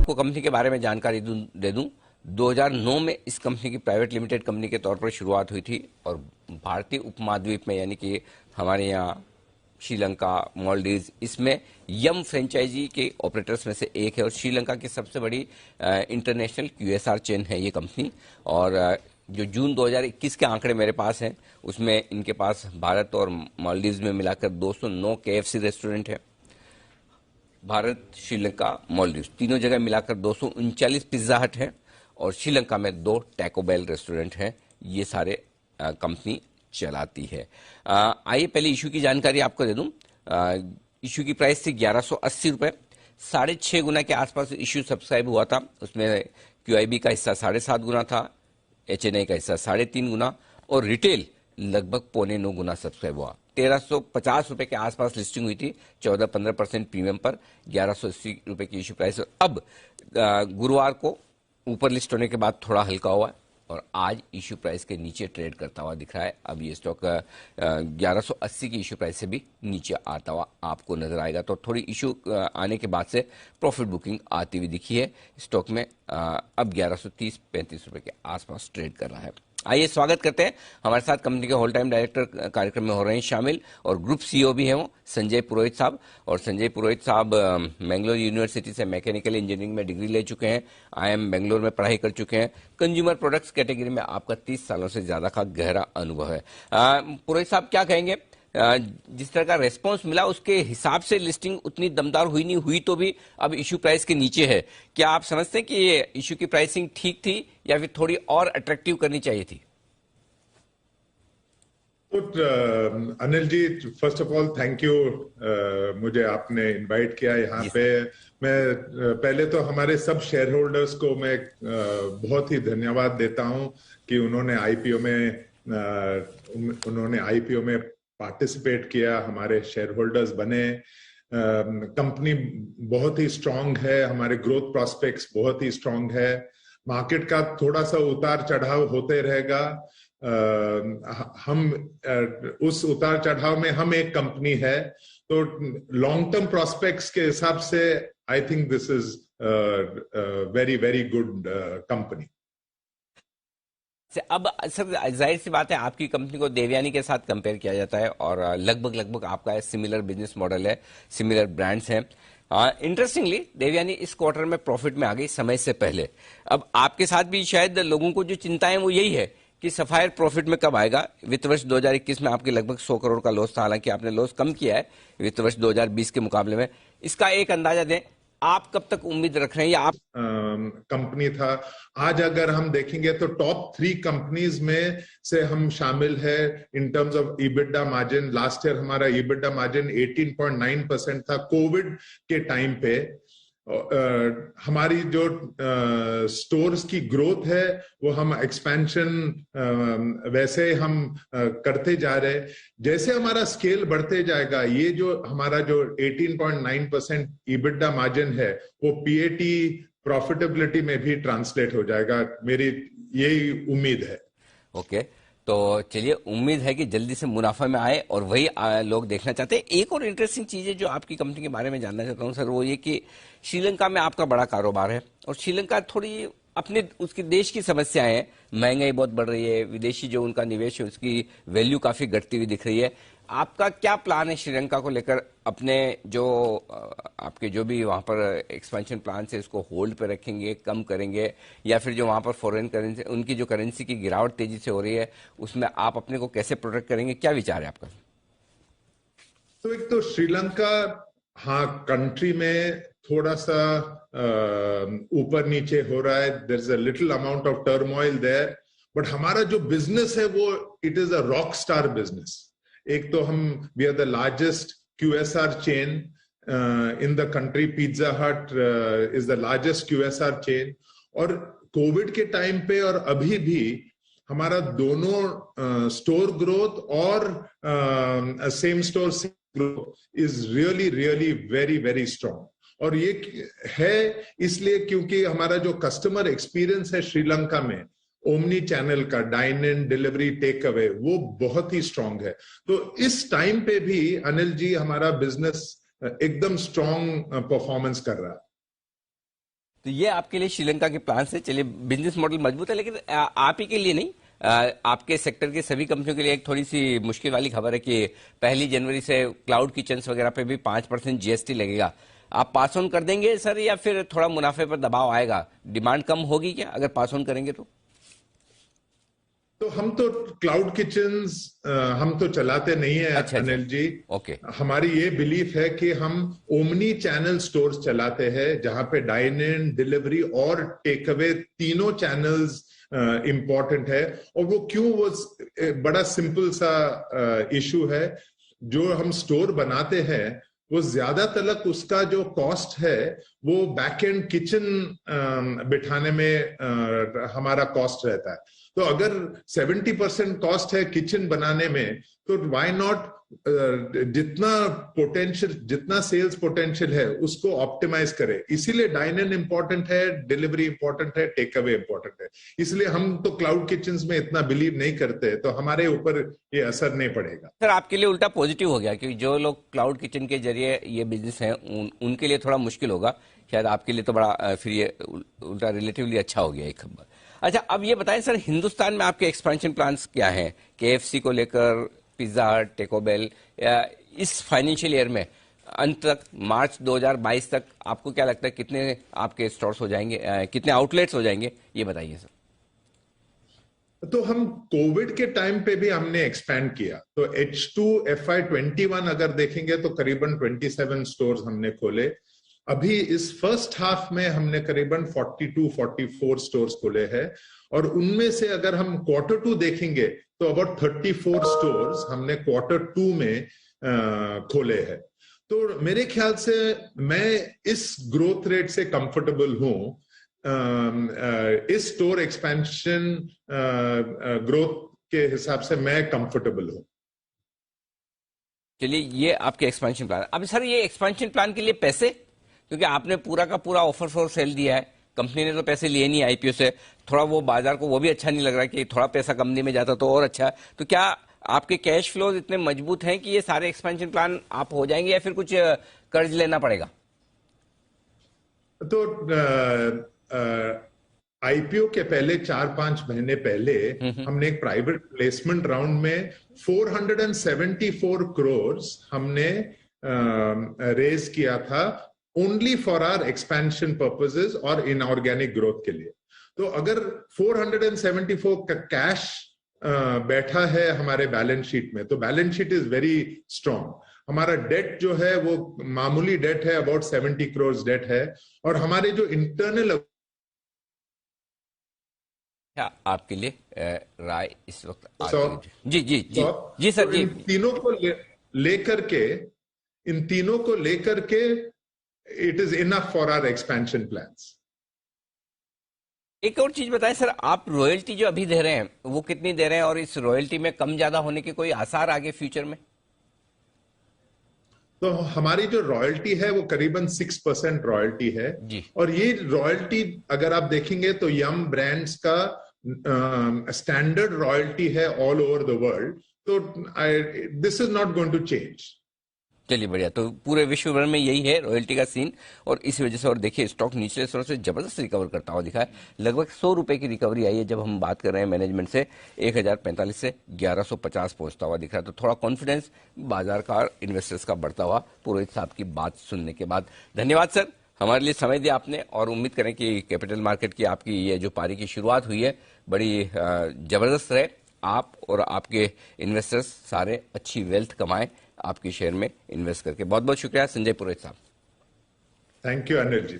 आपको कंपनी के बारे में जानकारी दे दूं। 2009 में इस कंपनी की प्राइवेट लिमिटेड कंपनी के तौर पर शुरुआत हुई थी और भारतीय उपमहाद्वीप में यानी कि हमारे यहाँ श्रीलंका, मालदीव्स, इसमें यम फ्रेंचाइजी के ऑपरेटर्स में से एक है और श्रीलंका की सबसे बड़ी इंटरनेशनल क्यूएसआर चेन है ये कंपनी। और जो जून 2021 के आंकड़े मेरे पास हैं उसमें इनके पास भारत और मालदीव्स में मिलाकर 209 केएफसी रेस्टोरेंट है। भारत, श्रीलंका, मालदीव्स तीनों जगह मिलाकर 239 पिज्जा हट है और श्रीलंका में 2 टैको बेल रेस्टोरेंट हैं। ये सारे कंपनी चलाती है। आइए पहले इशू की जानकारी आपको दे दूं। इशू की प्राइस थी 1180 रुपए, 6.5 गुना के आसपास इशू सब्सक्राइब हुआ था। उसमें क्यूआईबी का हिस्सा 7.5 गुना था, एचएनआई का हिस्सा 3.5 गुना और रिटेल लगभग 9.25 गुना सब्सक्राइब हुआ। 1350 रुपए के आसपास लिस्टिंग हुई थी, 14-15% प्रीमियम पर 1180 रुपए की इशू प्राइस। अब गुरुवार को ऊपर लिस्ट होने के बाद थोड़ा हल्का हुआ है और आज इशू प्राइस के नीचे ट्रेड करता हुआ दिख रहा है। अब ये स्टॉक 1180 की इशू प्राइस से भी नीचे आता हुआ आपको नजर आएगा। तो थोड़ी इशू आने के बाद से प्रॉफिट बुकिंग आती हुई दिखी है स्टॉक में। अब 1130-35 रुपए के आसपास ट्रेड कर रहा है। आइए स्वागत करते हैं, हमारे साथ कंपनी के होल टाइम डायरेक्टर कार्यक्रम में हो रहे हैं शामिल और ग्रुप सीईओ भी हैं वो संजय पुरोहित साहब। और संजय पुरोहित साहब मैंगलोर यूनिवर्सिटी से मैकेनिकल इंजीनियरिंग में डिग्री ले चुके हैं, आईएम बेंगलोर में पढ़ाई कर चुके हैं। कंज्यूमर प्रोडक्ट्स कैटेगरी में आपका 30 सालों से ज्यादा का गहरा अनुभव है। पुरोहित साहब क्या कहेंगे, जिस तरह का रेस्पॉन्स मिला उसके हिसाब से लिस्टिंग उतनी दमदार हुई नहीं हुई तो भी अब इशू प्राइस के नीचे है। क्या आप समझते हैं कि ये इशू की प्राइसिंग ठीक थी या फिर थोड़ी और अट्रैक्टिव करनी चाहिए थी? Anil ji, first of all thank you, मुझे आपने इनवाइट किया यहाँ पे। मैं पहले तो हमारे सब शेयर होल्डर्स को मैं बहुत ही धन्यवाद देता हूँ कि उन्होंने आईपीओ में पार्टिसिपेट किया, हमारे शेयर होल्डर्स बने। कंपनी बहुत ही स्ट्रांग है, हमारे ग्रोथ प्रोस्पेक्ट्स बहुत ही स्ट्रांग है। मार्केट का थोड़ा सा उतार चढ़ाव होते रहेगा। हम उस उतार चढ़ाव में हम एक कंपनी है, तो लॉन्ग टर्म प्रोस्पेक्ट्स के हिसाब से I think this is very very good company. अब सर जाहिर सी बात है आपकी कंपनी को देवयानी के साथ कंपेयर किया जाता है और लगभग आपका सिमिलर बिजनेस मॉडल है, सिमिलर ब्रांड्स हैं। इंटरेस्टिंगली देवयानी इस क्वार्टर में प्रॉफिट में आ गई समय से पहले। अब आपके साथ भी शायद लोगों को जो चिंता है वो यही है कि सफायर प्रॉफिट में कब आएगा। वित्त वर्ष 2021 में आपके लगभग 100 करोड़ का लॉस था, हालांकि आपने लॉस कम किया है वित्त वर्ष 2020 के मुकाबले में। इसका एक अंदाजा दें, आप कब तक उम्मीद रख रहे हैं या आप कंपनी था। आज अगर हम देखेंगे तो टॉप 3 कंपनीज में से हम शामिल है in terms of EBITDA margin. Last year हमारा ईबिटा मार्जिन 18.9% था कोविड के टाइम पे। हमारी जो स्टोर्स की ग्रोथ है वो हम एक्सपेंशन वैसे हम करते जा रहे। जैसे हमारा स्केल बढ़ते जाएगा, ये जो हमारा जो 18.9% ईबिटा मार्जिन है वो पीएटी प्रॉफिटेबिलिटी में भी ट्रांसलेट हो जाएगा, मेरी यही उम्मीद है। ओके, तो चलिए उम्मीद है कि जल्दी से मुनाफा में आए और वही लोग देखना चाहते हैं। एक और इंटरेस्टिंग चीज है जो आपकी कंपनी के बारे में जानना चाहता हूं सर, वो ये कि श्रीलंका में आपका बड़ा कारोबार है और श्रीलंका थोड़ी अपने उसके देश की समस्याएं हैं, महंगाई बहुत बढ़ रही है, विदेशी जो उनका निवेश है उसकी वैल्यू काफी घटती हुई दिख रही है। आपका क्या प्लान है श्रीलंका को लेकर? अपने जो आपके जो भी वहां पर एक्सपेंशन प्लान है इसको होल्ड पे रखेंगे, कम करेंगे, या फिर जो वहां पर फॉरेन करेंसी उनकी जो करेंसी की गिरावट तेजी से हो रही है उसमें आप अपने को कैसे प्रोटेक्ट करेंगे? क्या विचार है आपका? तो एक तो श्रीलंका, हाँ, कंट्री में थोड़ा सा ऊपर नीचे हो रहा है, there is a little amount of turmoil there, but हमारा जो बिजनेस है वो it is a rock star business. एक तो हम we are the largest QSR chain in the country. Pizza Hut is the largest QSR chain. और Covid के time पे और अभी भी हमारा दोनों स्टोर ग्रोथ और same store growth is really really very very strong. और ये है इसलिए क्योंकि हमारा जो कस्टमर एक्सपीरियंस है श्रीलंका में ओमनी चैनल का, dine in, delivery, take away, वो बहुत ही स्ट्रांग है। तो इस टाइम पे भी अनिल जी हमारा बिजनेस एकदम स्ट्रांग परफॉर्मेंस कर रहा है। तो ये आपके लिए श्रीलंका के प्लान से, चलिए बिजनेस मॉडल मजबूत है, लेकिन आप ही के लिए नहीं, आपके सेक्टर के सभी कंपनियों के लिए एक थोड़ी सी मुश्किल वाली खबर है कि 1 जनवरी से क्लाउड किचन्स वगैरह पे भी 5% जीएसटी लगेगा। आप पास ऑन कर देंगे सर, या फिर थोड़ा मुनाफे पर दबाव आएगा? डिमांड कम होगी क्या अगर पास ऑन करेंगे तो हम तो क्लाउड किचन्स हम तो चलाते नहीं है। अच्छा, अनिल जी, ओके। हमारी ये बिलीफ है कि हम ओमनी चैनल स्टोर्स चलाते हैं, जहां पे डाइन इन, डिलीवरी और टेक अवे तीनों चैनल्स इंपॉर्टेंट है। और वो क्यों, वो बड़ा सिंपल सा इशू है। जो हम स्टोर बनाते हैं वो ज्यादातर उसका जो कॉस्ट है वो बैक एंड किचन बिठाने में हमारा कॉस्ट रहता है। तो अगर 70% कॉस्ट है किचन बनाने में, तो व्हाई नॉट जितना पोटेंशियल, जितना सेल्स पोटेंशियल है उसको ऑप्टिमाइज करें। इसीलिए डाइन इन इंपॉर्टेंट है, डिलीवरी इंपॉर्टेंट है, टेक अवे इंपॉर्टेंट है। इसलिए हम तो क्लाउड किचन्स में इतना बिलीव नहीं करते, तो हमारे ऊपर ये असर नहीं पड़ेगा। सर? आपके लिए उल्टा पॉजिटिव हो गया, क्योंकि जो लोग क्लाउड किचन के जरिए ये बिजनेस है उनके लिए थोड़ा मुश्किल होगा शायद, आपके लिए तो बड़ा फिर ये उल्टा रिलेटिवली अच्छा हो गया एक खबर। अच्छा, अब ये बताएं सर, हिंदुस्तान में आपके एक्सपेंशन प्लान्स क्या हैं? केएफसी को लेकर, पिज्जा हट, टेको बेल, इस फाइनेंशियल ईयर में अंत तक, मार्च 2022 तक आपको क्या लगता है कितने आपके स्टोर्स हो जाएंगे, कितने आउटलेट्स हो जाएंगे, ये बताइए सर। तो हम कोविड के टाइम पे भी हमने एक्सपैंड किया। तो H2 FY21 अगर देखेंगे तो करीबन 27 स्टोर्स हमने खोले। अभी इस फर्स्ट हाफ में हमने करीबन 42-44 स्टोर्स खोले हैं, और उनमें से अगर हम Q2 देखेंगे तो अबाउट 34 स्टोर्स हमने Q2 में खोले हैं। तो मेरे ख्याल से मैं इस ग्रोथ रेट से कंफर्टेबल हूं। इस स्टोर एक्सपेंशन ग्रोथ के हिसाब से मैं कंफर्टेबल हूं। चलिए, ये आपके एक्सपेंशन प्लान। अब सर, ये एक्सपेंशन प्लान के लिए पैसे, क्योंकि आपने पूरा का पूरा ऑफर फॉर सेल दिया है, कंपनी ने तो पैसे लिए नहीं आईपीओ से, थोड़ा वो बाजार को वो भी अच्छा नहीं लग रहा कि थोड़ा पैसा कंपनी में जाता तो और अच्छा। तो क्या आपके कैश फ्लोज इतने मजबूत हैं कि ये सारे एक्सपेंशन प्लान आप हो जाएंगे, या फिर कुछ कर्ज लेना पड़ेगा? तो आईपीओ के पहले 4-5 महीने पहले हमने एक प्राइवेट प्लेसमेंट राउंड में 474 करोड़ हमने रेज किया था, only for our expansion purposes और इनऑर्गेनिक ग्रोथ के लिए। तो अगर 474 का कैश बैठा है हमारे बैलेंस शीट में, तो balance sheet is very strong. हमारा डेट जो है वो मामूली डेट है, अबाउट 70 करोड़ डेट है। और हमारे जो इंटरनल, क्या आपके लिए राय इस वक्त जी जी जी जी सर, जी। इन तीनों को लेकर के it is enough for our expansion plans. एक और चीज बताएं सर, आप रॉयल्टी जो अभी दे रहे हैं वो कितनी दे रहे हैं, और इस रॉयल्टी में कम ज्यादा होने के कोई आसार आगे फ्यूचर में? तो हमारी जो रॉयल्टी है वो करीबन 6% रॉयल्टी है जी। और ये रॉयल्टी अगर आप देखेंगे तो यम ब्रांड्स का स्टैंडर्ड रॉयल्टी है ऑल ओवर द वर्ल्ड। तो this is not going to change. चलिए, बढ़िया। तो पूरे विश्व भर में यही है रॉयल्टी का सीन, और इस वजह से, और देखिए स्टॉक निचले स्तर से जबरदस्त रिकवर करता हुआ दिखा है। लगभग 100 रुपए की रिकवरी आई है जब हम बात कर रहे हैं मैनेजमेंट से, 1045 से 1150 पहुंचता हुआ दिख रहा है। तो थोड़ा कॉन्फिडेंस बाजार का, इन्वेस्टर्स का बढ़ता हुआ पुरोहित साहब की बात सुनने के बाद। धन्यवाद सर, हमारे लिए समय दिया आपने, और उम्मीद करें कि कैपिटल मार्केट की आपकी ये जो पारी की शुरुआत हुई है बड़ी जबरदस्त रहे। आप और आपके इन्वेस्टर्स सारे अच्छी वेल्थ कमाएं आपके शेयर में इन्वेस्ट करके। बहुत बहुत शुक्रिया संजय पुरोहित साहब। Thank you Anil ji.